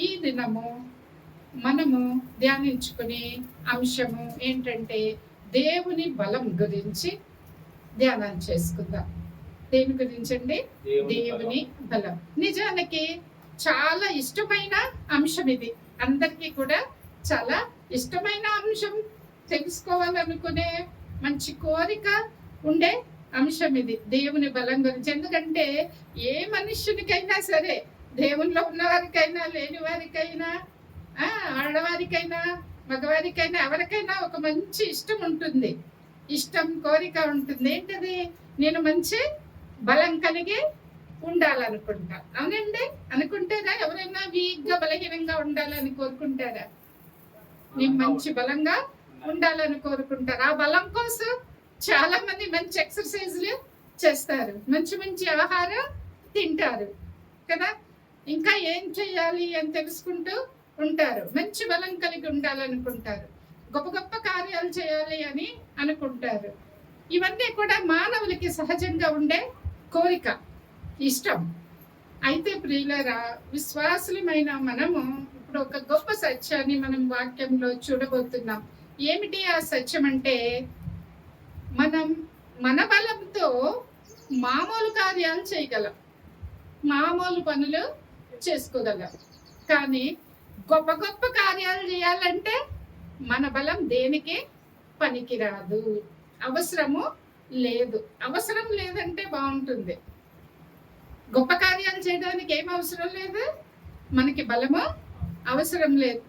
ఈ దినము మనము ధ్యానించుకునే అంశము ఏంటంటే దేవుని బలం గురించి ధ్యానం చేసుకుందాం. దేని గురించి అండి? దేవుని బలం. నిజానికి చాలా ఇష్టమైన అంశం ఇది. అందరికీ కూడా చాలా ఇష్టమైన అంశం, తెలుసుకోవాలనుకునే మంచి కోరిక ఉండే అంశం ఇది, దేవుని బలం గురించి. ఎందుకంటే ఏ మనుష్యునికైనా సరే, దేవునిలో ఉన్నవారికైనా లేని వారికైనా, ఆడవారికైనా మగవారికైనా ఎవరికైనా ఒక మంచి ఇష్టం ఉంటుంది, ఇష్టం కోరిక ఉంటుంది. ఏంటది? నేను మంచి బలం కలిగి ఉండాలనుకుంటా. అవునండి, అనుకుంటారా? ఎవరైనా వీక్గా బలహీనంగా ఉండాలని కోరుకుంటారా? నేను మంచి బలంగా ఉండాలని కోరుకుంటారు. ఆ బలం కోసం చాలా మంది మంచి ఎక్సర్సైజ్లు చేస్తారు, మంచి మంచి ఆహారం తింటారు కదా, ఇంకా ఏం చేయాలి అని తెలుసుకుంటూ ఉంటారు. మంచి బలం కలిగి ఉండాలనుకుంటారు, గొప్ప గొప్ప కార్యాలు చేయాలి అని అనుకుంటారు. ఇవన్నీ కూడా మానవులకి సహజంగా ఉండే కోరిక, ఇష్టం. అయితే ప్రియులరా, విశ్వాసులమైన మనము ఇప్పుడు ఒక గొప్ప సత్యాన్ని మనం వాక్యంలో చూడబోతున్నాం. ఏమిటి ఆ సత్యం అంటే, మనం మన బలంతో మామూలు కార్యాలు చేయగలం, మామూలు పనులు చేసుకోగలం. కానీ గొప్ప గొప్ప కార్యాలు చేయాలంటే మన బలం దేనికి పనికిరాదు, అవసరము లేదు. అవసరం లేదంటే బాగుంటుంది. గొప్ప కార్యాలు చేయడానికి ఏం అవసరం లేదు, మనకి బలము అవసరం లేదు,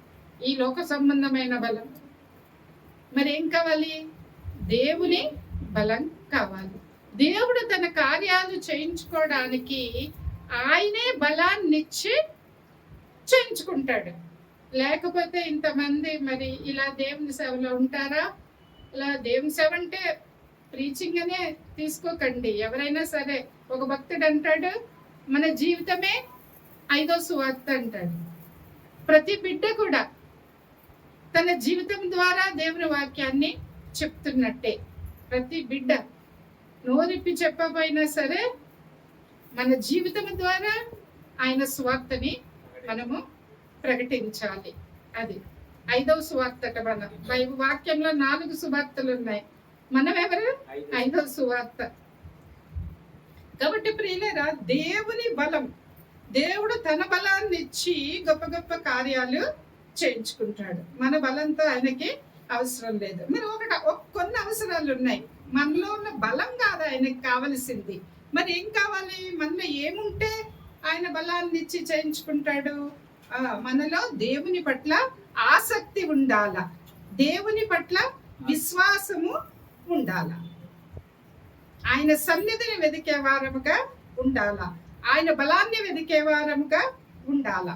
ఈ లోక సంబంధమైన బలం. మరి ఏం కావాలి? దేవుని బలం కావాలి. దేవుడు తన కార్యాలు చేయించుకోవడానికి ఆయనే బలాన్నిచ్చి చేయించుకుంటాడు. లేకపోతే ఇంతమంది మరి ఇలా దేవుని సేవలో ఉంటారా? ఇలా దేవుని సేవ అంటే ప్రీచింగ్ అనే తీసుకోకండి. ఎవరైనా సరే, ఒక భక్తుడు అంటాడు, మన జీవితమే 5వ సువార్త అంటాడు. ప్రతి బిడ్డ కూడా తన జీవితం ద్వారా దేవుని వాక్యాన్ని చెప్తున్నట్టే. ప్రతి బిడ్డ నోరిప్పి చెప్పబోయినా సరే మన జీవితం ద్వారా ఆయన సువార్తని మనము ప్రకటించాలి. అది 5వ సువార్త. మన వాక్యంలో 4 సువార్తలు ఉన్నాయి, మనం ఎవరు? 5వ సువార్త. కాబట్టి ప్రియులారా, దేవుని బలం, దేవుడు తన బలాన్ని ఇచ్చి గొప్ప గొప్ప కార్యాలు చేయించుకుంటాడు. మన బలంతో ఆయనకి అవసరం లేదు. మరి కొన్ని అవసరాలు ఉన్నాయి. మనలో ఉన్న బలం కాదు ఆయనకి కావలసింది. మరి ఏం కావాలి? మనలో ఏముంటే ఆయన బలాన్ని ఇచ్చి చేయించుకుంటాడు? మనలో దేవుని పట్ల ఆసక్తి ఉండాల, దేవుని పట్ల విశ్వాసము ఉండాల, ఆయన సన్నిధిని వెదికే వారముగా ఉండాల, ఆయన బలాన్ని వెదికే వారముగా ఉండాల.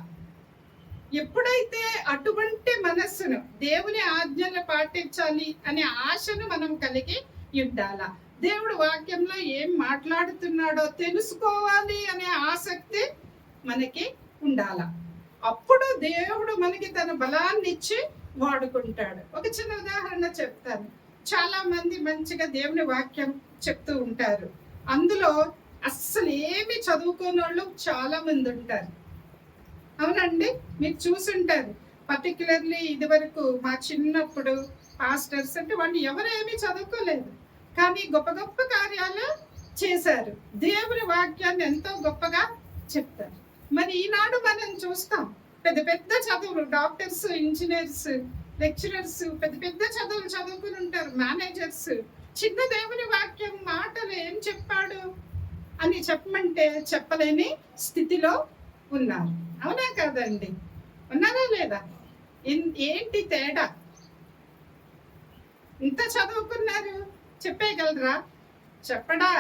ఎప్పుడైతే అటువంటి మనస్సును, దేవుని ఆజ్ఞలు పాటించాలి అనే ఆశను మనం కలిగి ఉండాల, దేవుడు వాక్యంలో ఏం మాట్లాడుతున్నాడో తెలుసుకోవాలి అనే ఆసక్తి మనకి ఉండాల. అప్పుడు దేవుడు మనకి తన బలాన్ని ఇచ్చి వాడుకుంటాడు. ఒక చిన్న ఉదాహరణ చెప్తాను. చాలా మంది మంచిగా దేవుని వాక్యం చెప్తూ ఉంటారు, అందులో అస్సలు ఏమి చదువుకోని వాళ్ళు చాలా మంది ఉంటారు. అవునండి, మీరు చూసుంటారు. పర్టికులర్లీ ఇది వరకు మా చిన్నప్పుడు పాస్టర్స్ అంటే వాళ్ళు ఎవరేమీ చదువుకోలేదు, కానీ గొప్ప గొప్ప కార్యాలు చేశారు, దేవుని వాక్యాన్ని ఎంతో గొప్పగా చెప్తారు. మరి ఈనాడు మనం చూస్తాం, పెద్ద పెద్ద చదువులు, డాక్టర్స్, ఇంజనీర్స్, లెక్చరర్స్, పెద్ద పెద్ద చదువులు చదువుకుని ఉంటారు, మేనేజర్స్. చిన్న దేవుని వాక్యం మాటలు ఏం చెప్పాడు అని చెప్పమంటే చెప్పలేని స్థితిలో ఉన్నారు. అవునా కాదండి? ఉన్నారా లేదా? ఏంటి తేడా? ఇంత చదువుకున్నారు, చెప్పేయగలరా? చెప్పడా?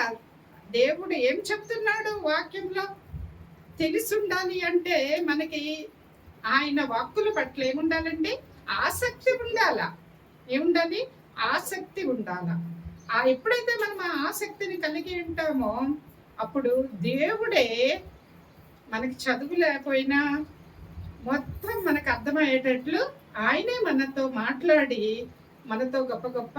దేవుడు ఏం చెప్తున్నాడు వాక్యంలో తెలిసి ఉండాలి అంటే మనకి ఆయన వాక్కుల పట్ల ఏముండాలండి? ఆసక్తి ఉండాలా. ఏముండాలి? ఆసక్తి ఉండాలా. ఎప్పుడైతే మనం ఆ ఆసక్తిని కలిగి ఉంటామో అప్పుడు దేవుడే మనకి చదువు లేకపోయినా మొత్తం మనకు అర్థమయ్యేటట్లు ఆయనే మనతో మాట్లాడి మనతో గొప్ప గొప్ప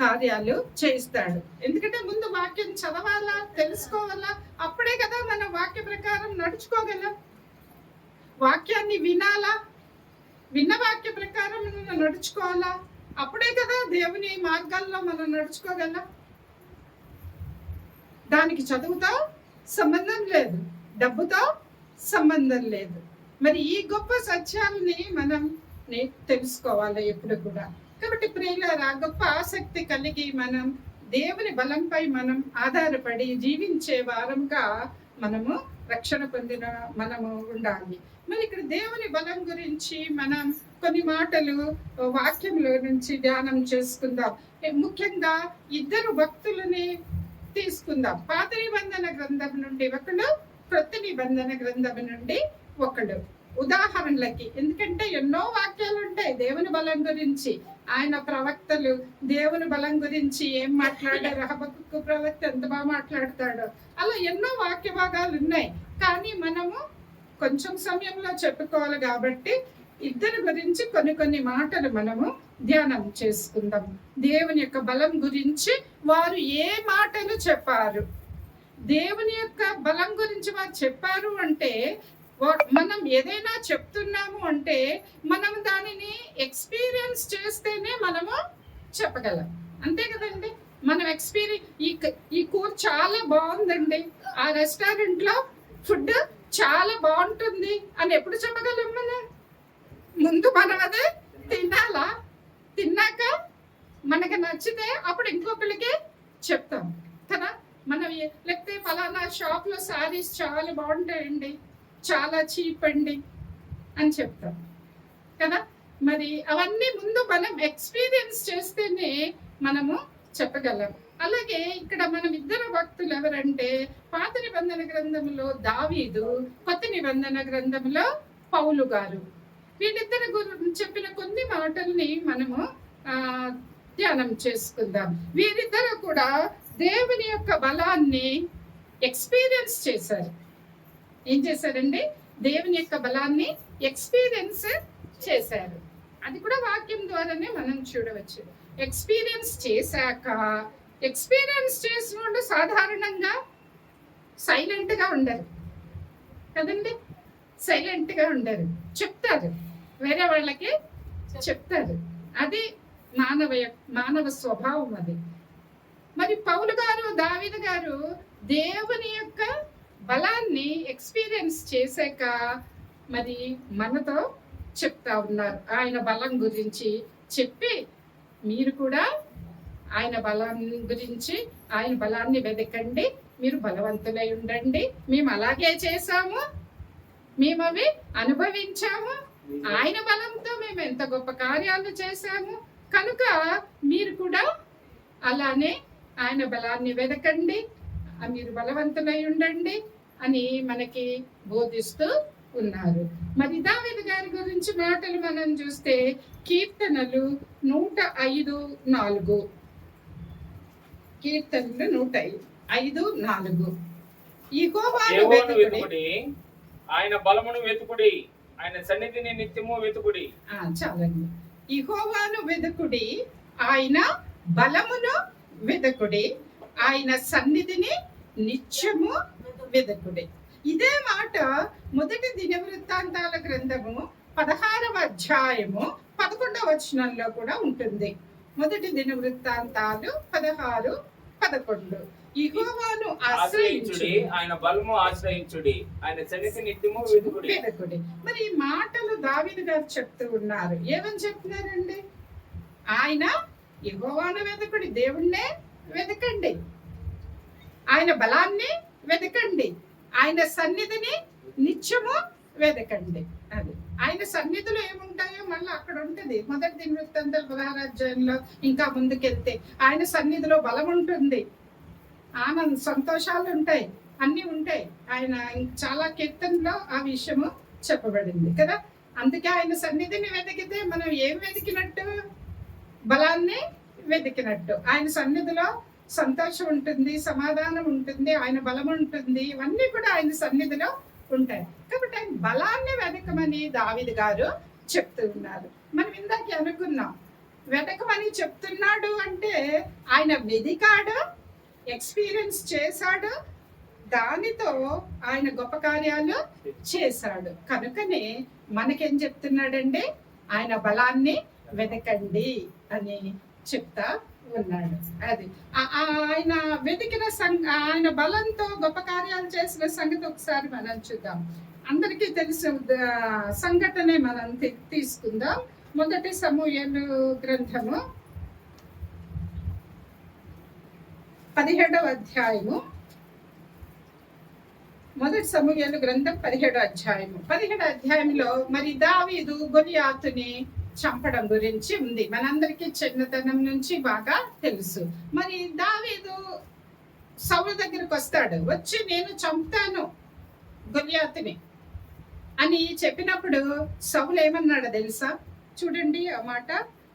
కార్యాలు చేయిస్తాడు. ఎందుకంటే ముందు వాక్యం చదవాలా, తెలుసుకోవాలా, అప్పుడే కదా మన వాక్య ప్రకారం నడుచుకోగలం. వాక్యాన్ని వినాలా, విన్న వాక్య ప్రకారం మనం నడుచుకోవాలా. అప్పుడే కదా దేవుని మార్గాల్లో మనం నడుచుకోగలం. దానికి చదువుతో సంబంధం లేదు, డబ్బుతో సంబంధం లేదు. మరి ఈ గొప్ప సత్యాలని మనం తెలుసుకోవాలి ఎప్పుడు కూడా. కాబట్టి ప్రియులారా, గొప్ప ఆసక్తి కలిగి మనం దేవుని బలంపై మనం ఆధారపడి జీవించే వారంగా మనము రక్షణ పొందిన మనము ఉండాలి. మరి ఇక్కడ దేవుని బలం గురించి మనం కొన్ని మాటలు వాక్యంలో నుంచి ధ్యానం చేసుకుందాం. ముఖ్యంగా ఇద్దరు భక్తులని తీసుకుందాం. పాత నిబంధన గ్రంథం నుండి ఒకడు, క్రొత్త నిబంధన గ్రంథం నుండి ఒకడు. ఉదాహరణలకి, ఎందుకంటే ఎన్నో వాక్యాలు ఉంటాయి దేవుని బలం గురించి. ఆయన ప్రవక్తలు దేవుని బలం గురించి ఏం మాట్లాడారు, హబక్కూకు ప్రవక్త ఎంత బాగా మాట్లాడతాడో, అలా ఎన్నో వాక్య భాగాలు ఉన్నాయి. కానీ మనము కొంచెం సమయంలో చెప్పుకోవాలి కాబట్టి ఇద్దరి గురించి కొన్ని మాటలు మనము ధ్యానం చేసుకుందాం. దేవుని యొక్క బలం గురించి వారు ఏ మాటలు చెప్పారు, దేవుని యొక్క బలం గురించి వారు చెప్పారు అంటే, మనం ఏదైనా చెప్తున్నాము అంటే మనం దానిని ఎక్స్పీరియన్స్ చేస్తేనే మనము చెప్పగలం. అంతే కదండి. మనం ఈ కూర చాలా బాగుందండి, ఆ రెస్టారెంట్లో ఫుడ్ చాలా బాగుంటుంది అని ఎప్పుడు చెప్పగలం? ముందు మనం అదే తినాలా, తిన్నాక మనకి నచ్చితే అప్పుడు ఇంకొకరికి చెప్తాం కదా. మనం లేకపోతే ఫలానా షాప్లో శారీస్ చాలా బాగుంటాయండి, చాలా చీప్ అండి అని చెప్తాం కదా. మరి అవన్నీ ముందు మనం ఎక్స్పీరియన్స్ చేస్తేనే మనము చెప్పగలం. అలాగే ఇక్కడ మనం ఇద్దరు భక్తులు ఎవరంటే, పాత నిబంధన గ్రంథంలో దావీదు, కొత్త నిబంధన గ్రంథంలో పౌలు గారు. వీళ్ళిద్దరి గురించి చెప్పిన కొన్ని మాటల్ని మనము ధ్యానం చేసుకుందాం. వీరిద్దరు కూడా దేవుని యొక్క బలాన్ని ఎక్స్పీరియన్స్ చేశారు. ఏం చేశారండి? దేవుని యొక్క బలాన్ని ఎక్స్పీరియన్స్ చేశారు. అది కూడా వాక్యం ద్వారానే మనం చూడవచ్చు. ఎక్స్పీరియన్స్ చేశాక, ఎక్స్పీరియన్స్ చేసినోళ్ళు సాధారణంగా సైలెంట్గా ఉండరు కదండి. సైలెంట్గా ఉండరు, చెప్తారు, వేరే వాళ్ళకి చెప్తారు. అది మానవ స్వభావం అది. మరి పౌలు గారు, దావీదు గారు దేవుని యొక్క బలాన్ని ఎక్స్పీరియన్స్ చేశాక మరి మనతో చెప్తా ఉన్నారు. ఆయన బలం గురించి చెప్పి, మీరు కూడా ఆయన బలాన్ని గురించి, ఆయన బలాన్ని వెతకండి, మీరు బలవంతులై ఉండండి, మేము అలాగే చేశాము, మేము అవి అనుభవించాము, ఆయన బలంతో మేము ఎంత గొప్ప కార్యాలు చేశాము, కనుక మీరు కూడా అలానే ఆయన బలాన్ని వెతకండి, మీరు బలవంతులై ఉండండి అని మనకి బోధిస్తూ ఉన్నారు. మరి దావీదు గారి గురించి మాటలు మనం చూస్తే, కీర్తనలు 105:4, కీర్తనలు 105:4, యెహోవాను వెతుకుడి, ఆయన బలమును వెతుకుడి, ఆయన సన్నిధిని నిత్యము వెతుకుడి. చాలండి. యెహోవాను వెతుకుడి, ఆయన బలమును వెతుకుడి, ఆయన సన్నిధిని నిత్యము వెతుకుడి. ఇదే మాట మొదటి దినవృత్తాంతాల గ్రంథము 16వ అధ్యాయము 11వ వచనంలో కూడా ఉంటుంది. మొదటి దినవృత్తాంతాలు 16:11. యెహోవాను ఆశ్రయించుడి, ఆయన బలము ఆశ్రయించుడి, ఆయన సన్నిధిని నిత్యము వెతుకుడి. మరి ఈ మాటలు దావీదు గారు చెప్తూ ఉన్నారు. ఏమని చెప్తున్నారండి? ఆయన యెహోవాను వెతుకుడి, దేవుణ్ణే వెతకండి, ఆయన బలాన్ని వెతకండి, ఆయన సన్నిధిని నిత్యము వెతకండి. అది ఆయన సన్నిధిలో ఏముంటాయో మళ్ళీ అక్కడ ఉంటుంది. మొదటి దినవృత్తాంతాలు 16వ అధ్యాయంలో ఇంకా ముందుకెళ్తే ఆయన సన్నిధిలో బలం ఉంటుంది, ఆనంద సంతోషాలు ఉంటాయి, అన్నీ ఉంటాయి. ఆయన చాలా కీర్తనలో ఆ విషయము చెప్పబడింది కదా. అందుకే ఆయన సన్నిధిని వెతికితే మనం ఏం వెతికినట్టు? బలాన్ని వెతికినట్టు. ఆయన సన్నిధిలో సంతోషం ఉంటుంది, సమాధానం ఉంటుంది, ఆయన బలం ఉంటుంది, ఇవన్నీ కూడా ఆయన సన్నిధిలో ఉంటాయి. కాబట్టి ఆయన బలాన్ని వెతకమని దావీదు గారు చెప్తూ ఉన్నారు. మనం ఇందాక అనుకున్నాం, వెతకమని చెప్తున్నాడు అంటే ఆయన వెతికాడు, ఎక్స్పీరియన్స్ చేశాడు, దానితో ఆయన గొప్ప కార్యాలు చేశాడు. కనుకనే మనకేం చెప్తున్నాడండి, ఆయన బలాన్ని వెతకండి అని చెప్తా ఉన్నాడు. అది ఆయన వెతికిన ఆయన బలంతో గొప్ప కార్యాలు చేసిన సంగతి ఒకసారి మనం చూద్దాం. అందరికీ తెలిసిన సంఘటనే మనం తీసుకుందాం. మొదటి సమూయేలు గ్రంథము 17వ అధ్యాయము. మొదటి సమూయేలు గ్రంథం 17వ అధ్యాయము. 17వ అధ్యాయంలో మరి దావీదు గొలియాతుని చంపడం గురించి ఉంది. మనందరికీ చిన్నతనం నుంచి బాగా తెలుసు. మరి దావీదు సౌలు దగ్గరికి వస్తాడు. వచ్చి నేను చంపుతాను గొలియాతుని అని చెప్పినప్పుడు సౌలు ఏమన్నాడో తెలుసా? చూడండి ఆ మాట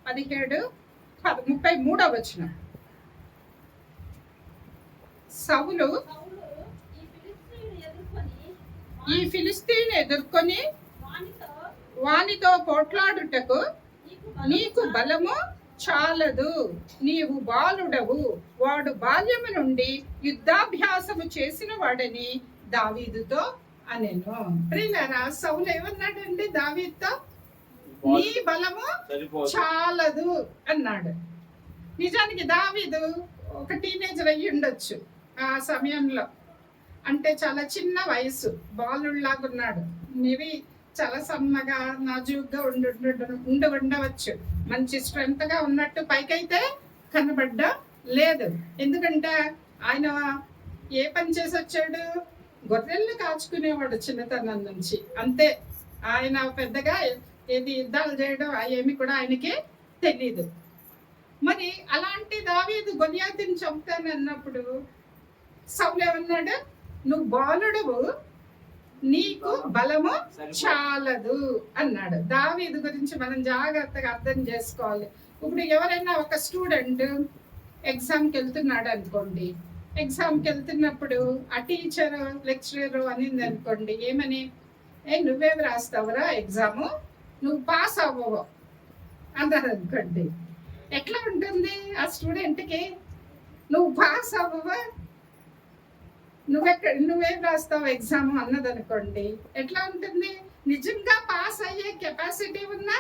17:33 వచనం. సౌలు ఈ ఫిలిస్తీన్ ఎదుర్కొని వానితో పోట్లాడుటకు నీకు బలము చాలదు, నీవు బాలుడవు, వాడు బాల్యము నుండి యుద్ధాభ్యాసము చేసిన వాడని దావీదుతో అనెను. ప్రియులారా, సౌలు ఏమన్నాడండి దావీదుతో? నీ బలము చాలదు అన్నాడు. నిజానికి దావీదు ఒక టీనేజర్ అయ్యి ఉండొచ్చు ఆ సమయంలో. అంటే చాలా చిన్న వయసు, బాలుడిలాగా ఉన్నాడు. మేబీ చాలా సన్నగా నాజూగ్గా ఉండవచ్చు. మంచి స్ట్రెంత్ గా ఉన్నట్టు పైకైతే కనబడ్డ లేదు. ఎందుకంటే ఆయన ఏ పని చేసి వచ్చాడు? గొర్రెల్ని కాచుకునేవాడు చిన్నతనం నుంచి. అంతే. ఆయన పెద్దగా ఏది యుద్ధాలు చేయడం అవేమి కూడా ఆయనకి తెలీదు. మరి అలాంటి దావీదు గొలియాతుని చంపుతానన్నప్పుడు సౌలు ఏమన్నాడు? నువ్వు బాలుడువు, నీకు బలము చాలదు అన్నాడు. దావీదు గురించి మనం జాగ్రత్తగా అర్థం చేసుకోవాలి. ఇప్పుడు ఎవరైనా ఒక స్టూడెంట్ ఎగ్జామ్కి వెళ్తున్నాడు అనుకోండి. ఎగ్జామ్కి వెళ్తున్నప్పుడు ఆ టీచర్ లెక్చరర్ అనింది అనుకోండి, ఏమని, నువ్వేమి రాస్తావురా ఎగ్జాము, నువ్వు పాస్ అవ్వవు అన్నారు అనుకోండి. ఎట్లా ఉంటుంది ఆ స్టూడెంట్కి? నువ్వు పాస్ అవ్వవా, నువ్వేం రాస్తావు ఎగ్జామ్ అన్నది అనుకోండి, ఎట్లా ఉంటుంది? నిజంగా పాస్ అయ్యే కెపాసిటీ ఉన్నా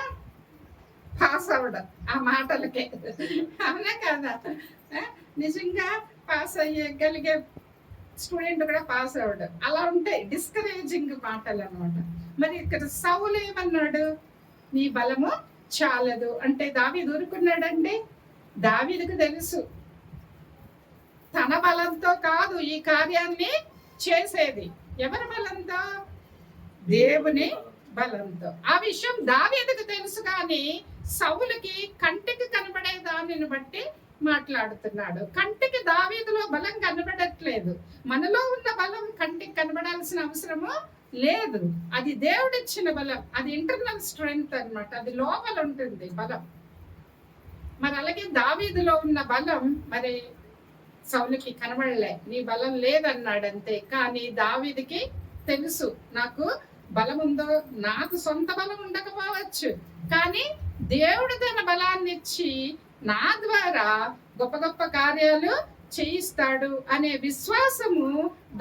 పాస్ అవ్వడం ఆ మాటలకే. అవునా కాదా? నిజంగా పాస్ అయ్యగలిగే స్టూడెంట్ కూడా పాస్ అవ్వడం, అలా ఉంటాయి డిస్కరేజింగ్ మాటలు అనమాట. మరి ఇక్కడ సౌలు ఏమన్నాడు? నీ బలము చాలదు అంటే దావీదు ఊరుకున్నాడండి. దావీదుకు తెలుసు తన బలంతో కాదు ఈ కార్యాన్ని చేసేది. ఎవరి బలంతో? దేవుని బలంతో. ఆ విషయం దావీదుకు తెలుసు, కానీ సౌలుకి కంటికి కనబడే దానిని బట్టి మాట్లాడుతున్నాడు. కంటికి దావీదులో బలం కనబడట్లేదు. మనలో ఉన్న బలం కంటికి కనబడాల్సిన అవసరము లేదు. అది దేవుడిచ్చిన బలం, అది ఇంటర్నల్ స్ట్రెంగ్త్ అన్నమాట. అది లోపల ఉంటుంది బలం. మరి అలాగే దావీదులో ఉన్న బలం మరి సౌలుకి కనబడలే. నీ బలం లేదన్నాడు అంతే. కానీ దావీదుకి తెలుసు నాకు బలం ఉందో. నాకు సొంత బలం ఉండకపోవచ్చు, కానీ దేవుడు తన బలాన్ని ఇచ్చి నా ద్వారా గొప్ప గొప్ప కార్యాలు చేయిస్తాడు అనే విశ్వాసము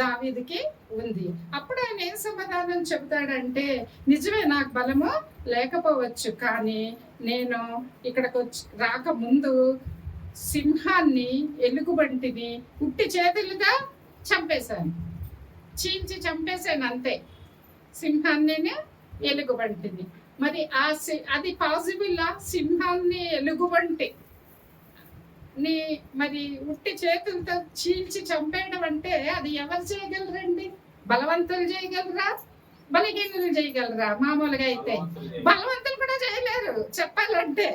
దావీదుకి ఉంది. అప్పుడు ఆయన ఏం సమాధానం చెబుతాడంటే, నిజమే నాకు బలము లేకపోవచ్చు, కానీ నేను ఇక్కడికి రాకముందు సింహాన్ని, ఎలుగుబంటిని ఉట్టి చేతులుగా చంపేశాను, చీల్చి చంపేశాను అంతే. సింహాన్ని, ఎలుగుబంటిని. మరి అది పాసిబుల్లా? సింహాన్ని, ఎలుగుబంటి మరి ఉట్టి చేతులతో చీల్చి చంపేయడం అంటే అది ఎవరు చేయగలరండి? బలవంతులు చేయగలరా? బలహీనులు చేయగలరా? మామూలుగా అయితే బలవంతులు కూడా చేయలేరు. చెప్పాలంటే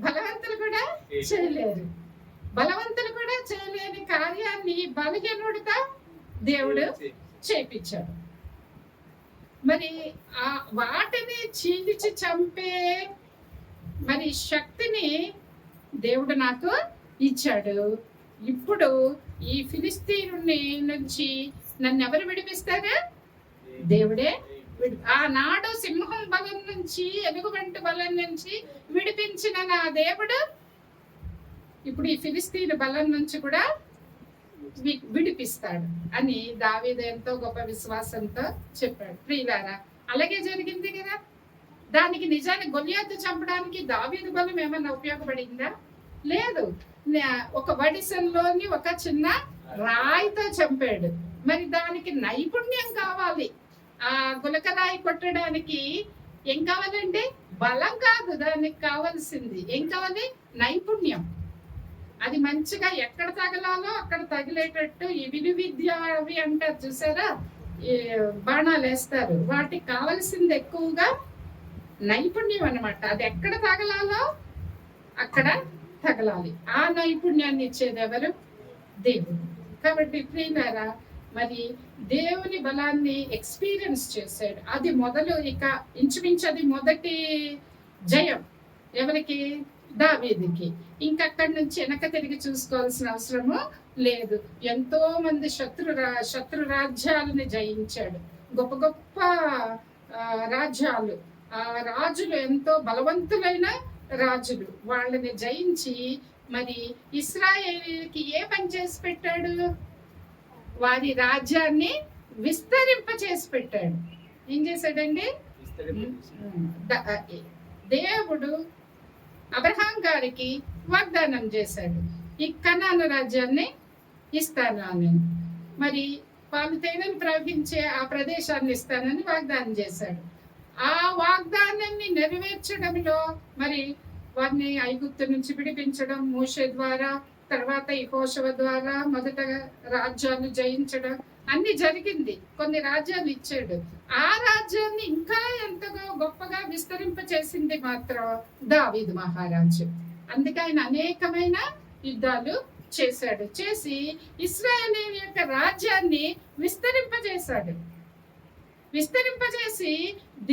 బలవంతులు కూడా చేయలేరు. బలవంతులు కూడా చేయలేని కార్యాన్ని బలహీనుడితో దేవుడు చేపించాడు. మరి ఆ వాటిని చీల్చి చంపే మరి శక్తిని దేవుడు నాకు ఇచ్చాడు. ఇప్పుడు ఈ ఫిలిస్తీనుని నుంచి నన్ను ఎవరు విడిపిస్తారు? దేవుడే. ఆనాడు సింహం బలం నుంచి, ఎలుగుబంటి బలం నుంచి విడిపించిన నా దేవుడు ఇప్పుడు ఈ ఫిలిస్తీన్ బలం నుంచి కూడా విడిపిస్తాడు అని దావీదు ఎంతో గొప్ప విశ్వాసంతో చెప్పాడు. ప్రియులారా, అలాగే జరిగింది కదా. దానికి నిజానికి గొలియాతు చంపడానికి దావీదు బలం ఏమన్నా ఉపయోగపడిందా? లేదు. ఒక వడిసెల్లోని ఒక చిన్న రాయితో చంపాడు. మరి దానికి నైపుణ్యం కావాలి. ఆ గులకరాయి కొట్టడానికి ఏం కావాలండి? బలం కాదు దానికి కావాల్సింది. ఏం కావాలి? నైపుణ్యం. అది మంచిగా ఎక్కడ తగలాలో అక్కడ తగిలేటట్టు ఈ విలువిద్య అవి అంటారు చూసారా, ఈ బాణాలు వేస్తారు. వాటికి కావాల్సింది ఎక్కువగా నైపుణ్యం అన్నమాట. అది ఎక్కడ తగలాలో అక్కడ తగలాలి. ఆ నైపుణ్యాన్ని ఇచ్చేది ఎవరు? దేవుడు. కాబట్టి ప్రియులారా, మరి దేవుని బలాన్ని ఎక్స్పీరియన్స్ చేశాడు. అది మొదలు, ఇక ఇంచుమించు అది మొదటి జయం ఎవరికి? దావీదుకి. ఇంకక్కడి నుంచి వెనక తిరిగి చూసుకోవాల్సిన అవసరము లేదు. ఎంతో మంది శత్రు రాజ్యాలని జయించాడు. గొప్ప గొప్ప రాజ్యాలు, ఆ రాజులు ఎంతో బలవంతులైన రాజులు, వాళ్ళని జయించి మరి ఇశ్రాయేలుకి ఏ పని చేసి పెట్టాడు? వారి రాజ్యాన్ని విస్తరింప చేసి పెట్టాడు. ఏం చేశాడండి? దేవుడు అబ్రహాం గారికి వాగ్దానం చేశాడు, ఈ కనాను రాజ్యాన్ని ఇస్తాను అని. మరి పాలు తేనెలు ప్రవహించే ఆ ప్రదేశాన్ని ఇస్తానని వాగ్దానం చేశాడు. ఆ వాగ్దానాన్ని నెరవేర్చడంలో మరి వారిని ఐగుప్తు నుంచి విడిపించడం మోషే ద్వారా, తర్వాత యెహోషువ ద్వారా మొదట రాజ్యాలు జయించడం అన్ని జరిగింది. కొన్ని రాజ్యాలు ఇచ్చాడు. ఆ రాజ్యాన్ని ఇంకా ఎంతగా గొప్పగా విస్తరింప చేసింది మాత్రం దావీదు మహారాజు. అందుకే ఆయన అనేకమైన యుద్ధాలు చేశాడు. చేసి ఇశ్రాయేలు యొక్క రాజ్యాన్ని విస్తరింపజేశాడు. విస్తరింపజేసి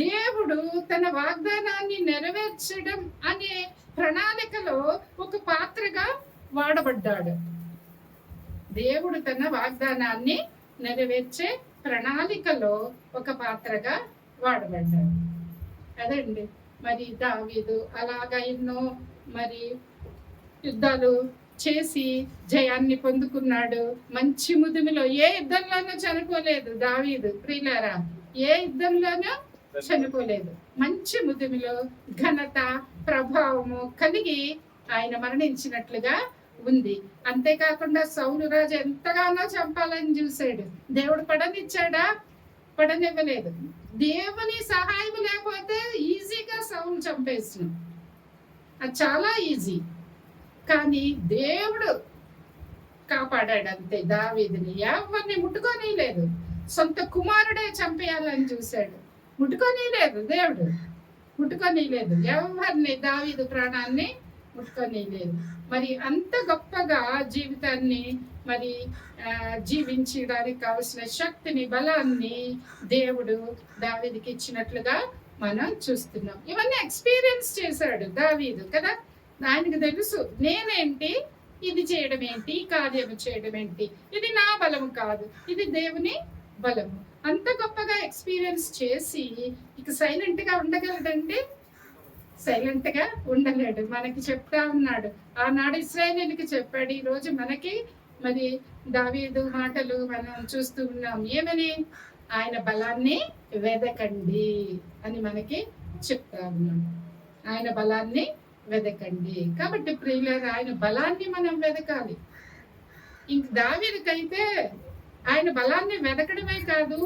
దేవుడు తన వాగ్దానాన్ని నెరవేర్చడం అనే ప్రణాళికలో ఒక పాత్రగా వాడబడ్డాడు. దేవుడు తన వాగ్దానాన్ని నెరవేర్చే ప్రణాళికలో ఒక పాత్రగా వాడబడ్డాడు. అదండి మరి దావీదు అలాగా ఎన్నో మరి యుద్ధాలు చేసి జయాన్ని పొందుకున్నాడు. మంచి ముదిమిలో ఏ యుద్ధంలోనూ చనిపోలేదు దావీదు. ప్రియులారా, ఏ యుద్ధంలోనూ చనిపోలేదు. మంచి ముదిమిలో ఘనత ప్రభావము కలిగి ఆయన మరణించినట్లుగా ఉంది. అంతేకాకుండా సౌలు రాజు ఎంతగానో చంపాలని చూశాడు. దేవుడు పడనిచ్చాడా? పడనివ్వలేదు. దేవుని సహాయం లేకపోతే ఈజీగా సౌలు చంపేసిన, అది చాలా ఈజీ. కానీ దేవుడు కాపాడాడు అంతే దావీదుని. ఎవరిని ముట్టుకొని లేదు. సొంత కుమారుడే చంపేయాలని చూశాడు, ముట్టుకొని లేదు. దేవుడు ముట్టుకొని లేదు ఎవరిని, దావీదు ప్రాణాన్ని ముట్టుకొని లేదు. మరి అంత గొప్పగా జీవితాన్ని మరి జీవించడానికి కావలసిన శక్తిని, బలాన్ని దేవుడు దావీదుకి ఇచ్చినట్లుగా మనం చూస్తున్నాం. ఇవన్నీ ఎక్స్పీరియన్స్ చేశాడు దావీదు కదా. ఆయనకు తెలుసు నేనేంటి, ఇది చేయడం ఏంటి, ఈ కార్యం చేయడం ఏంటి, ఇది నా బలము కాదు, ఇది దేవుని బలము. అంత గొప్పగా ఎక్స్పీరియన్స్ చేసి ఇక సైలెంట్ గా ఉండగలడంటే సైలెంట్ గా ఉండలేడు. మనకి చెప్తా ఉన్నాడు, ఆనాడు ఇశ్రాయేలుకి చెప్పాడు, ఈ రోజు మనకి మరి దావీదు మాటలు మనం చూస్తూ ఉన్నాం. ఏమని? ఆయన బలాన్ని వెదకండి అని మనకి చెప్తా ఉన్నాడు. ఆయన బలాన్ని వెదకండి. కాబట్టి ప్రియులారా, ఆయన బలాన్ని మనం వెదకాలి. ఇంక దావీదుకైతే ఆయన బలాన్ని వెదకడమే కాదు,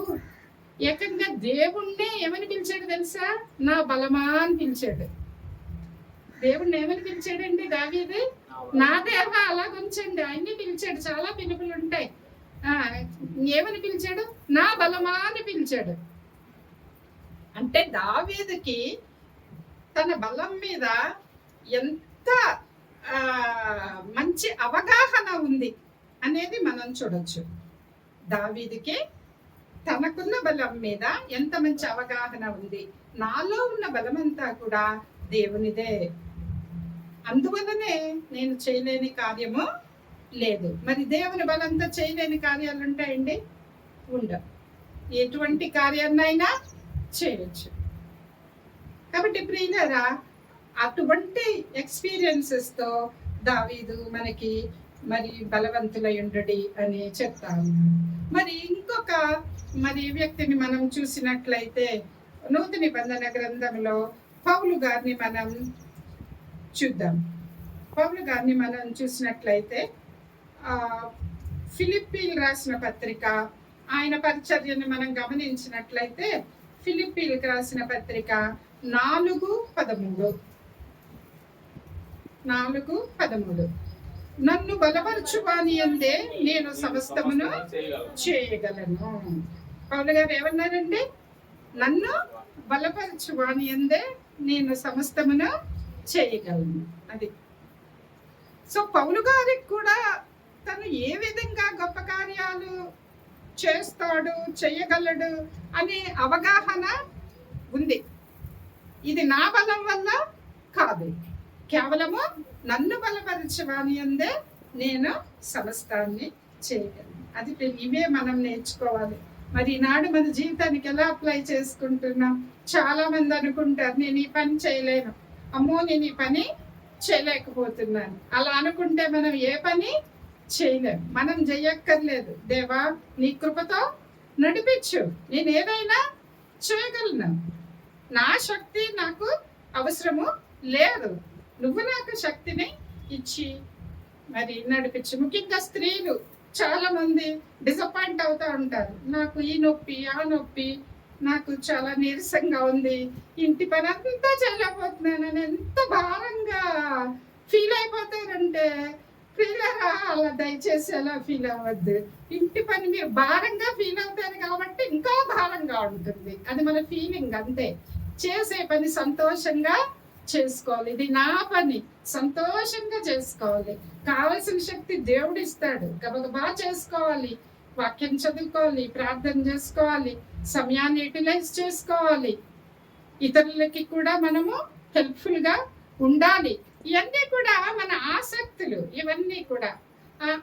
ఏకంగా దేవుణ్ణే ఏమని పిలిచాడు తెలుసా? నా బలమా అని పిలిచాడు. దేవుణ్ణి ఏమని పిలిచాడండి దావీదు? నా దేవ అలాగుంచండి. ఆయన్ని పిలిచాడు. చాలా పిలుపులు ఉంటాయి. ఏమని పిలిచాడు? నా బలమా అని పిలిచాడు. అంటే దావీదుకి తన బలం మీద ఎంత మంచి అవగాహన ఉంది అనేది మనం చూడొచ్చు. దావీదుకి తనకున్న బలం మీద ఎంత మంచి అవగాహన ఉంది. నాలో ఉన్న బలమంతా కూడా దేవునిదే, అందువల్లనే నేను చేయలేని కార్యము లేదు. మరి దేవుని బలంతో చేయలేని కార్యాలు ఉంటాయండి? ఉండవు. ఎటువంటి కార్యాన్నైనా చేయొచ్చు. కాబట్టి ప్రియులారా, అటువంటి ఎక్స్పీరియన్సెస్తో దావీదు మనకి మరి బలవంతులయుండుడి అని చెప్తా ఉన్నాడు. మరి ఇంకొక వ్యక్తిని మనం చూసినట్లయితే నూతన నిబంధన గ్రంథంలో పౌలు గారిని మనం చూద్దాం. పౌలు గారిని మనం చూసినట్లయితే ఫిలిప్పీలు రాసిన పత్రిక, ఆయన పరిచర్యను మనం గమనించినట్లయితే ఫిలిప్పీలకు రాసిన పత్రిక 4:13 నన్ను బలపరచువాని యందే నేను సమస్తమును చేయగలను. పౌలు గారు ఏమన్నారండి? నన్ను బలపరచువాని యందే నేను సమస్తమును చేయగలను. అది సో పౌలు గారికి కూడా తను ఏ విధంగా గొప్ప కార్యాలు చేస్తాడు, చేయగలడు అనే అవగాహన ఉంది. ఇది నా బలం వల్ల కాదు, కేవలము నన్ను బలపరచవాని అందే నేను సమస్తాన్ని చేయగలను. అది ఇవే మనం నేర్చుకోవాలి. మరి ఈనాడు మన జీవితానికి ఎలా అప్లై చేసుకుంటున్నాం? చాలా మంది అనుకుంటారు, నేను ఈ పని చేయలేను, అమ్మో నేను ఈ పని చేయలేకపోతున్నాను. అలా అనుకుంటే మనం ఏ పని చేయలేము. మనం చేయక్కర్లేదు. దేవా నీ కృపతో నడిపించు, నేను ఏదైనా చేయగలను. నా శక్తి నాకు అవసరము లేదు, నువ్వు నాకు శక్తిని ఇచ్చి మరి నడిపించు. ముఖ్యంగా స్త్రీలు చాలా మంది డిసప్పాయింట్ అవుతూ ఉంటారు. నాకు ఈ నొప్పి, ఆ నొప్పి, నాకు చాలా నీరసంగా ఉంది, ఇంటి పని అంతా చేయలేకపోతున్నాను అని ఎంత భారంగా ఫీల్ అయిపోతారంటే, ప్రియులారా అలా దయచేసి అలా ఫీల్ అవ్వద్దు. ఇంటి పని మీరు భారంగా ఫీల్ అవుతారు కాబట్టి ఇంకా భారంగా ఉంటుంది. అది మన ఫీలింగ్ అంతే. చేసే పని సంతోషంగా చేసుకోవాలి. ఇది నా పని, సంతోషంగా చేసుకోవాలి. కావలసిన శక్తి దేవుడు ఇస్తాడు, గబగబా చేసుకోవాలి. వాక్యం చదువుకోవాలి, ప్రార్థన చేసుకోవాలి, సమయాన్ని యూటిలైజ్ చేసుకోవాలి, ఇతరులకి కూడా మనము హెల్ప్ఫుల్ గా ఉండాలి. ఇవన్నీ కూడా మన ఆసక్తులు. ఇవన్నీ కూడా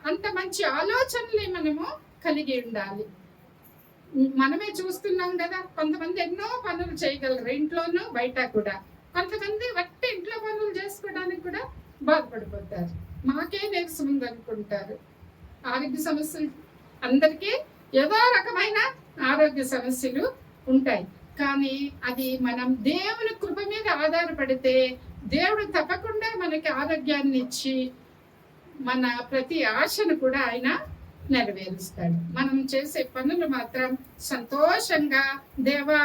అంత మంచి ఆలోచనలు మనము కలిగి ఉండాలి. మనమే చూస్తున్నాం కదా, కొంతమంది ఎన్నో పనులు చేయగలరు, ఇంట్లోనూ బయట కూడా. కొంతమంది వట్టి ఇంట్లో పనులు చేసుకోవడానికి కూడా బాధపడిపోతారు. మాకే నీరసం ఉందనుకుంటారు. ఆరోగ్య సమస్యలు అందరికీ ఏదో రకమైన ఆరోగ్య సమస్యలు ఉంటాయి. కానీ అది మనం దేవుని కృప మీద ఆధారపడితే దేవుడు తప్పకుండా మనకి ఆరోగ్యాన్ని ఇచ్చి మన ప్రతి ఆశను కూడా ఆయన నెరవేరుస్తాడు. మనం చేసే పనులు మాత్రం సంతోషంగా, దేవా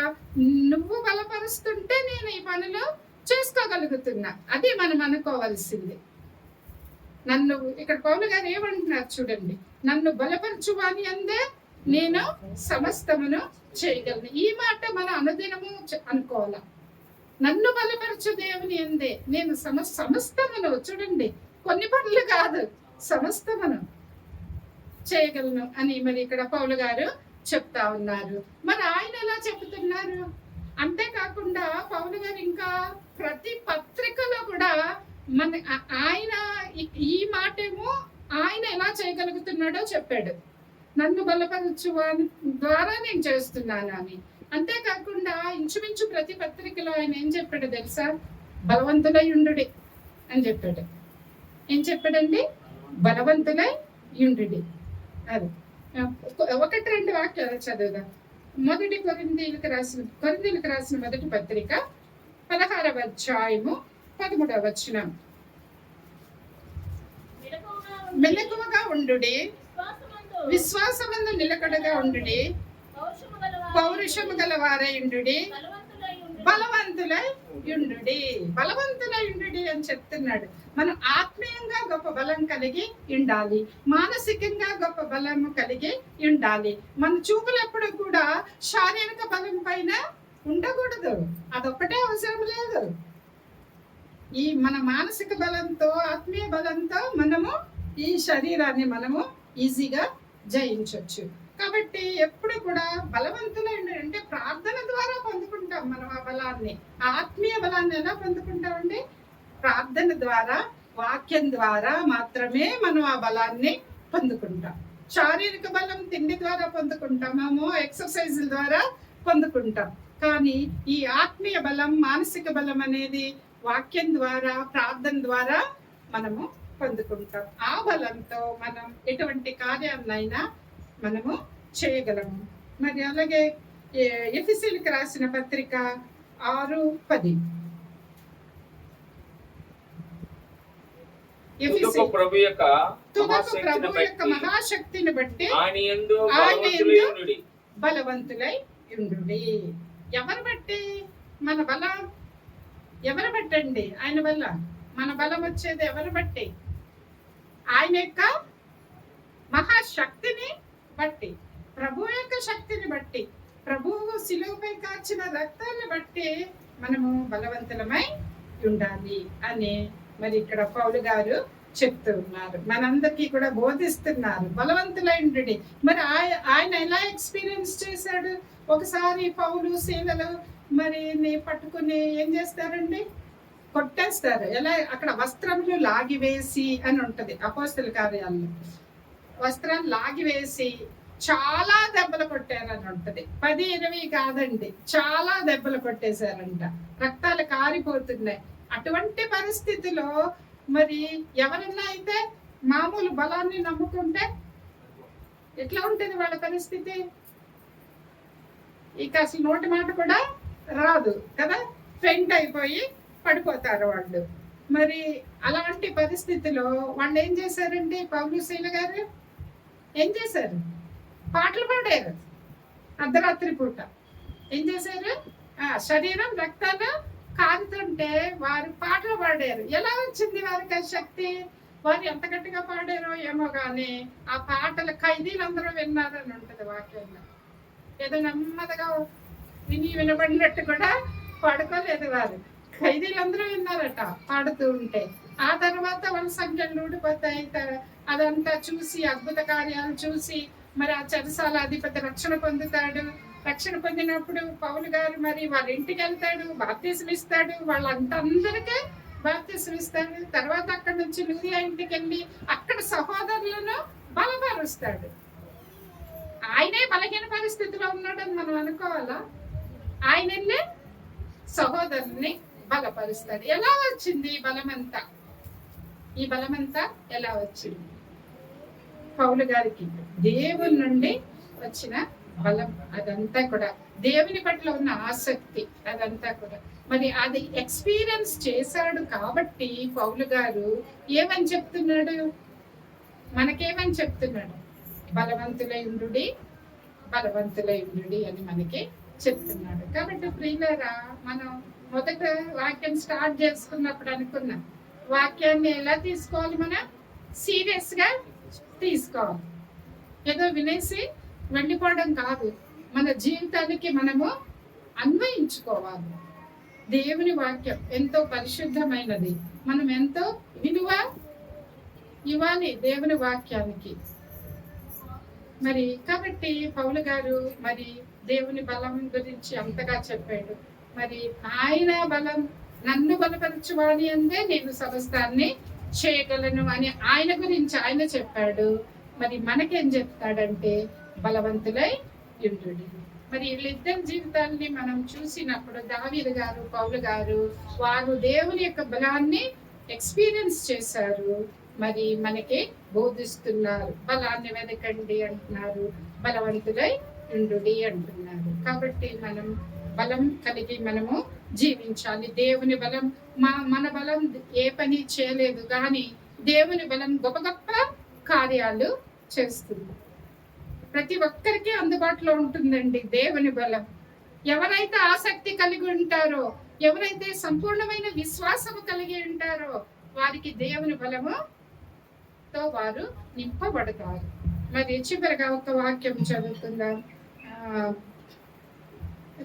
నువ్వు బలపరుస్తుంటే నేను ఈ పనులు చేసుకోగలుగుతున్నా, అది మనం అనుకోవాల్సింది. నన్ను ఇక్కడ పౌలు గారు ఏమంటున్నారు చూడండి, నన్ను బలపరచువాని అందే నేను సమస్తమును చేయగలను. ఈ మాట మన అనుదినము అనుకోవాలా. నన్ను బలపరచు దేవుని అందే నేను సమస్తమును, చూడండి కొన్ని పనులు కాదు, సమస్తమును చేయగలను అని మరి ఇక్కడ పౌలు గారు చెప్తా ఉన్నారు. మరి ఆయన ఎలా చెప్తున్నారు? అంతేకాకుండా పౌలు గారు ఇంకా ప్రతి పత్రికలో కూడా ఆయన ఈ మాటేమో ఆయన ఎలా చేయగలుగుతున్నాడో చెప్పాడు. నన్ను బలపరచు ద్వారా నేను చేస్తున్నాను అని. అంతేకాకుండా ఇంచుమించు ప్రతి పత్రికలో ఆయన ఏం చెప్పాడు తెలుసా? బలవంతులై ఉండుడి అని చెప్పాడు. ఏం చెప్పాడండి? బలవంతులై ఉండుడి. అది 1-2 వాక్యాలు చదువుదాం. మొదటి కొరింథీయులకు రాసిన మొదటి పత్రిక 16వ అధ్యాయము 13వ వచనం. మెలకువగా ఉండుడి, విశ్వాసమందు నిలకడగా ఉండుడి, పౌరుషము గలవారై ఉండుడి, బలవంతులై ఉండుడి. బలవంతులై ఉండుడి అని చెప్తున్నాడు. మనం ఆత్మీయంగా గొప్ప బలం కలిగి ఉండాలి, మానసికంగా గొప్ప బలము కలిగి ఉండాలి. మన చూపులు ఎప్పుడు కూడా శారీరక బలం పైన ఉండకూడదు, అదొక్కటే అవసరం లేదు. ఈ మన మానసిక బలంతో, ఆత్మీయ బలంతో మనము ఈ శరీరాన్ని మనము ఈజీగా జయించవచ్చు. కాబట్టి ఎప్పుడు కూడా బలవంతులైన అంటే ప్రార్థన ద్వారా పొందుకుంటాం మనం ఆ బలాన్ని. ఆత్మీయ బలాన్ని ఎలా పొందుకుంటామండి? ప్రార్థన ద్వారా, వాక్యం ద్వారా మాత్రమే మనం ఆ బలాన్ని పొందుకుంటాం. శారీరక బలం తిండి ద్వారా పొందుకుంటామేమో, ఎక్సర్సైజుల ద్వారా పొందుకుంటాం. కానీ ఈ ఆత్మీయ బలం, మానసిక బలం అనేది వాక్యం ద్వారా, ప్రార్థన ద్వారా మనము పొందుకుంటాం. ఆ బలంతో మనం ఎటువంటి కార్యాన్నైనా మనము చేయగలము. మరి అలాగే ఎఫెసీయులకు రాసిన పత్రిక 6:10 తుదకు ప్రభు యొక్క మహాశక్తిని బట్టి ఆయన యందు బలవంతులై ఉండుడి. ఎవరు బట్టి? మన బలం ఎవరు బట్టండి? ఆయన వల్ల మన బలం వచ్చేది ఎవరు బట్టి? ఆయన యొక్క మహాశక్తిని బట్టి, ప్రభు యొక్క శక్తిని బట్టి, ప్రభువు శిలువపై కాచిన రక్తాన్ని బట్టి మనము బలవంతులమై ఉండాలి అని మరి ఇక్కడ పౌలు గారు చెప్తూ ఉన్నారు, మనందరికీ కూడా బోధిస్తున్నారు. బలవంతులై ఉండుడి. మరి ఆయన ఎలా ఎక్స్పీరియన్స్ చేశాడు? ఒకసారి పౌలు శీలలు మరి పట్టుకుని ఏం చేస్తారండి? కొట్టేస్తారు. ఎలా? అక్కడ వస్త్రములు లాగివేసి అని ఉంటది అపోస్తల కార్యాల్లో. వస్త్రాలు లాగివేసి చాలా దెబ్బలు కొట్టారని ఉంటది. 10-20 కాదండి, చాలా దెబ్బలు కొట్టేశారంట. రక్తాలు కారిపోతున్నాయి. అటువంటి పరిస్థితిలో మరి ఎవరన్నా అయితే మామూలు బలాన్ని నమ్ముకుంటే ఎట్లా ఉంటుంది వాళ్ళ పరిస్థితి? ఇక అసలు నోటి మాట కూడా రాదు కదా, ఫెయింట్ అయిపోయి పడిపోతారు వాళ్ళు. మరి అలాంటి పరిస్థితిలో వాళ్ళు ఏం చేశారండి? పౌలు శీల గారు ఏం చేశారు? పాటలు పాడారు. అర్ధరాత్రి పూట ఏం చేశారు? శరీరం రక్తాలు కారుతుంటే వారు పాటలు పాడారు. ఎలా వచ్చింది వారికి ఆ శక్తి? వారు ఎంత గట్టిగా పాడారో ఏమో గాని ఆ పాటలు ఖైదీలందరూ విన్నారని ఉంటది వాక్యంలో. ఏదో నెమ్మదిగా వినబడినట్టు కూడా పడుకోలేదు వారు. ఖైదీలందరూ విన్నారట పాడుతూ ఉంటే. ఆ తర్వాత వాళ్ళ సంఖ్యలు ఊడిపోతాయి. అదంతా చూసి, అద్భుత కార్యాలు చూసి మరి ఆ చెరసాల అధిపతి రక్షణ పొందుతాడు. రక్షణ పొందినప్పుడు పౌలు గారు మరి వాళ్ళ ఇంటికి వెళ్తాడు, బాప్తిసం ఇస్తాడు. వాళ్ళందరికీ బాప్తిసం ఇస్తాడు. తర్వాత అక్కడ నుంచి లూదియా ఇంటికి వెళ్ళి అక్కడ సహోదరులను బలపరుస్తాడు. ఆయనే బలహీన పరిస్థితిలో ఉన్నాడని మనం అనుకోవాలా? ఆయన వెళ్ళి సహోదరుని బలపరుస్తాడు. ఎలా వచ్చింది ఈ బలమంతా? ఈ బలమంతా ఎలా వచ్చింది? పౌలు గారికి దేవుని నుండి వచ్చిన బలం. అదంతా కూడా దేవుని పట్ల ఉన్న ఆసక్తి, అదంతా కూడా మరి అది ఎక్స్పీరియన్స్ చేశాడు. కాబట్టి పౌలు గారు ఏమని చెప్తున్నాడు? మనకేమని చెప్తున్నాడు? బలవంతులై ఉండుడి, బలవంతులై ఉండుడి అని మనకి చెప్తున్నాడు. కాబట్టి ప్రియులారా, మనం మొదట వాక్యం స్టార్ట్ చేసుకున్నప్పుడు అనుకున్నాం, వాక్యాన్ని ఎలా తీసుకోవాలి? మనం సీరియస్ గా తీసుకోవాలి. ఏదో వినేసి వెళ్ళిపోవడం కాదు, మన జీవితానికి మనము అన్వయించుకోవాలి. దేవుని వాక్యం ఎంతో పరిశుద్ధమైనది. మనం ఎంతో విలువ ఇవ్వాలి దేవుని వాక్యానికి. మరి కాబట్టి పౌలు గారు మరి దేవుని బలం గురించి అంతగా చెప్పాడు. మరి ఆయన బలం నన్ను బలపరచువాని అందే నేను సమస్తాన్ని చేయగలను అని ఆయన గురించి ఆయన చెప్పాడు. మరి మనకేం చెప్తాడంటే బలవంతులై ఉండుడి. మరి వీళ్ళిద్దరి జీవితాన్ని మనం చూసినప్పుడు దావీదు గారు, పౌలు గారు, వారు దేవుని యొక్క బలాన్ని ఎక్స్పీరియన్స్ చేశారు. మరి మనకి బోధిస్తున్నారు. బలాన్ని వెతకండి అంటున్నారు, బలవంతులై ఉండుడి అంటున్నారు. కాబట్టి మనం బలం కలిగి మనము జీవించాలి. దేవుని బలం మన బలం ఏ పని చేయలేదు, కానీ దేవుని బలం గొప్ప గొప్ప కార్యాలు చేస్తుంది. ప్రతి ఒక్కరికి అందుబాటులో ఉంటుందండి దేవుని బలం. ఎవరైతే ఆసక్తి కలిగి ఉంటారో, ఎవరైతే సంపూర్ణమైన విశ్వాసము కలిగి ఉంటారో వారికి దేవుని బలముతో వారు నింపబడతారు. మరి చివరిగా ఒక వాక్యం చదువుకుందాం,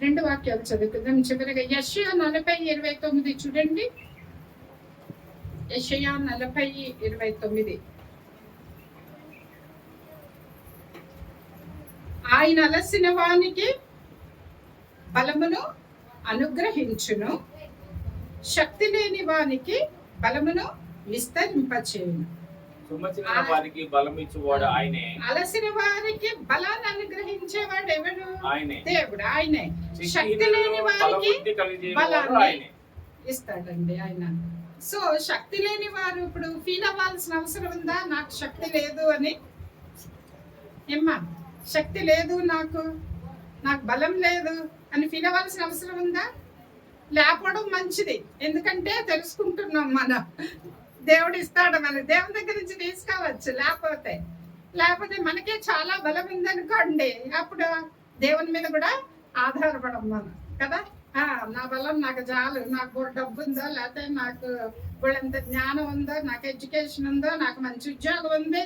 2 వాక్యాలు చదువుకుందాం. చివరిగా యెషయా 40:29 చూడండి. యెషయా 40:29. ఆయన అలసిన వానికి బలమును అనుగ్రహించును, శక్తి లేని వానికి బలమును విస్తరింపచేయును. వారికి బలం ఇచ్చేవాడు ఆయనే. అలసిన వారికి బలాన్ని అనుగ్రహించేవాడు ఎవడు? ఆయనే, దేవుడు. ఆయనే. శక్తి లేని వారికి బలాన్ని ఇస్తాడండి ఆయన. సో శక్తి లేని వారు ఇప్పుడు ఫీల్ అవ్వాల్సిన అవసరం ఉందా? నాకు శక్తి లేదు అని. ఏమ్మా, శక్తి లేదు, నాకు బలం లేదు అని ఫీల్ అవ్వాల్సిన అవసరం ఉందా? లేకపోవడం మంచిది. ఎందుకంటే తెలుసుకుంటున్నాం మనం దేవుడు ఇస్తాడు, మన దేవుని దగ్గర నుంచి తీసుకోవచ్చు. లేకపోతే మనకే చాలా బలం ఉందనుకోండి, అప్పుడు దేవుని మీద కూడా ఆధారపడం మనం కదా. నా బలం నాకు చాలు, నాకు డబ్బు ఉందో, లేకపోతే నాకు ఎంత జ్ఞానం ఉందో, నాకు ఎడ్యుకేషన్ ఉందో, నాకు మంచి ఉద్యోగం ఉంది,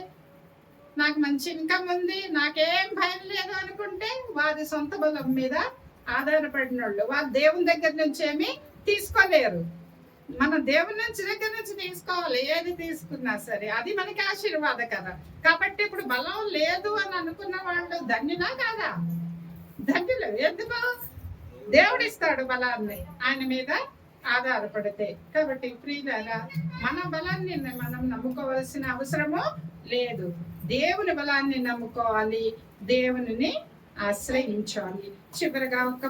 నాకు మంచి ఇన్కమ్ ఉంది, నాకేం భయం లేదు అనుకుంటే వారి సొంత బలం మీద ఆధారపడిన వాళ్ళు వారు దేవుని దగ్గర నుంచి ఏమి తీసుకోలేరు. మన దేవుని దగ్గర నుంచి తీసుకోవాలి. ఏది తీసుకున్నా సరే అది మనకి ఆశీర్వాద కదా. కాబట్టి ఇప్పుడు బలం లేదు అని అనుకున్న వాళ్ళు ధన్యులా కాదా? ధన్యులు. ఎందుకు? దేవుడు ఇస్తాడు బలాన్ని ఆయన మీద ఆధారపడితే. కాబట్టి ప్రియులారా, మన బలాన్ని మనం నమ్ముకోవాల్సిన అవసరము లేదు. దేవుని బలాన్ని నమ్ముకోవాలి, దేవుని ఆశ్రయించాలి. చివరిగా ఒక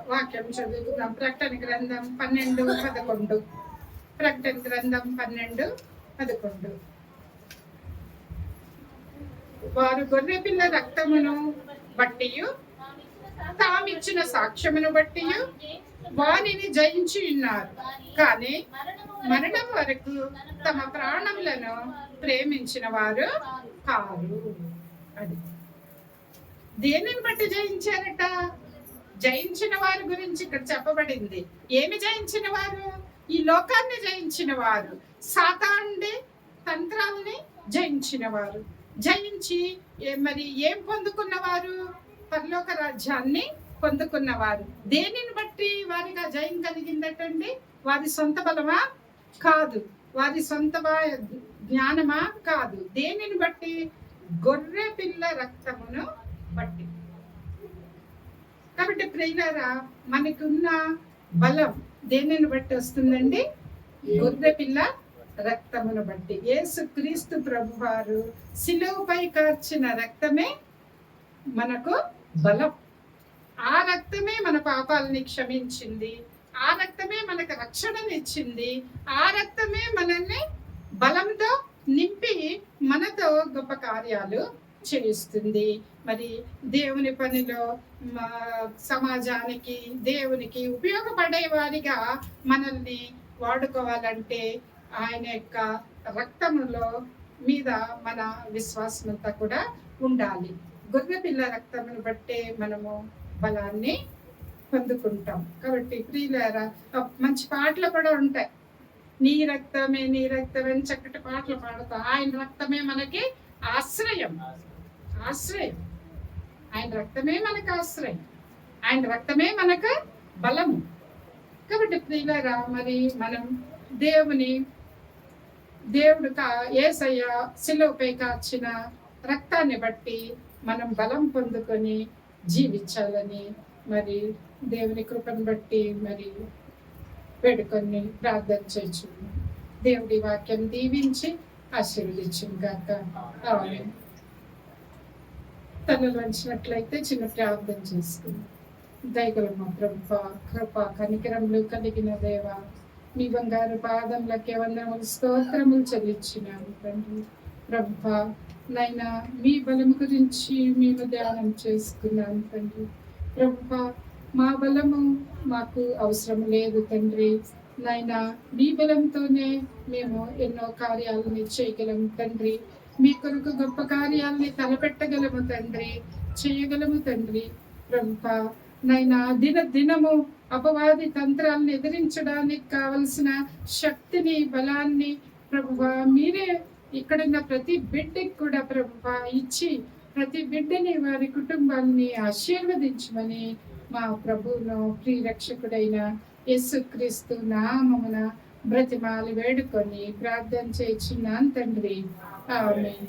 వాక్యం చదువుకున్నాం. ప్రకటన గ్రంథం 12:11. ప్రకటన గ్రంథం 12:11. వారు గొర్రె పిల్ల రక్తమును బట్టి తామిచ్చిన సాక్ష్యమును బట్టి వారిని జయించి ఉన్నారు, కానీ మరణం వరకు తమ ప్రాణములను ప్రేమించిన వారు కారు. అది దేనిని బట్టి జయించారట? జయించిన వారి గురించి ఇక్కడ చెప్పబడింది. ఏమి జయించిన వారు? ఈ లోకాన్ని జయించిన వారు, సాతానుడి తంత్రాలని జయించిన వారు. జయించి మరి ఏం పొందుకున్నవారు? పరలోక రాజ్యాన్ని పొందుకున్నవారు. దేనిని బట్టి వారిగా జయం కలిగిందటండి? వారి సొంత బలమా? కాదు. వారి సొంత జ్ఞానమా? కాదు. దేనిని బట్టి? గొర్రె పిల్ల రక్తమును బట్టి. కాబట్టి ప్రియులారా, మనకున్న బలం దేనిని బట్టి వస్తుందండి? గొర్రె పిల్ల రక్తమును బట్టి. యేసుక్రీస్తు ప్రభువారు శిలువపై కార్చిన రక్తమే మనకు బలం. ఆ రక్తమే మన పాపాలని క్షమించింది. ఆ రక్తమే మనకు రక్షణనిచ్చింది. ఆ రక్తమే మనల్ని బలంతో నింపి మనతో గొప్ప కార్యాలు చేయిస్తుంది. మరి దేవుని పనిలో సమాజానికి, దేవునికి ఉపయోగపడే వారిగా మనల్ని వాడుకోవాలంటే ఆయన యొక్క రక్తములో మీద మన విశ్వాసం అంతా కూడా ఉండాలి. గొర్రె పిల్ల రక్తమును బట్టే మనము బలాన్ని పొందుకుంటాం. కాబట్టి ప్రియులారా, మంచి పాటలు కూడా ఉంటాయి. నీ రక్తమే నీ రక్తమే అని చక్కటి పాటలు పాడతాం. ఆయన రక్తమే మనకి ఆశ్రయం. ఆయన రక్తమే మనకు ఆశ్రయం. ఆయన రక్తమే మనకు బలము. కాబట్టి ప్రియులారా, మరి మనం దేవుడు యేసయ్య శిలువపై కార్చిన రక్తాన్ని బట్టి మనం బలం పొందుకొని జీవించాలని మరి దేవుని కృపను బట్టి మరి వేడుకొని ప్రార్థన చేయొచ్చు. దేవుడి వాక్యం దీవించి ఆశీర్వదించును గాక. ఆమేన్. తనలు వంచినట్లయితే చిన్న ప్రార్థన చేసుకుందాం. దయగల మా ప్రభువా, కృప కనికరములు కలిగిన దేవా, మీ బంగారు పాదములకే వందనములు స్తోత్రములు చెల్లించినాము తండ్రి. ప్రభువా, నైనా మీ బలం గురించి మేము ధ్యానం చేసుకున్నాం తండ్రి. ప్రభువా, మా బలము మాకు అవసరం లేదు తండ్రి. నైనా మీ బలంతోనే మేము ఎన్నో కార్యాలని చేయగలం తండ్రి. మీ కొరకు గొప్ప కార్యాలని తలపెట్టగలము తండ్రి, చేయగలము తండ్రి. ప్రభువా, నైనా దినము అపవాది తంత్రాలను ఎదిరించడానికి కావలసిన శక్తిని, బలాన్ని ప్రభువా మీరే ఇక్కడున్న ప్రతి బిడ్డకి కూడా ప్రభువా ఇచ్చి ప్రతి బిడ్డని, వారి కుటుంబాన్ని ఆశీర్వదించమని మా ప్రభువును ప్రియరక్షకుడైన యేసుక్రీస్తు నామమున బ్రతిమాలి వేడుకొని ప్రార్థన చేయుచున్నాను తండ్రి. ఆమేన్.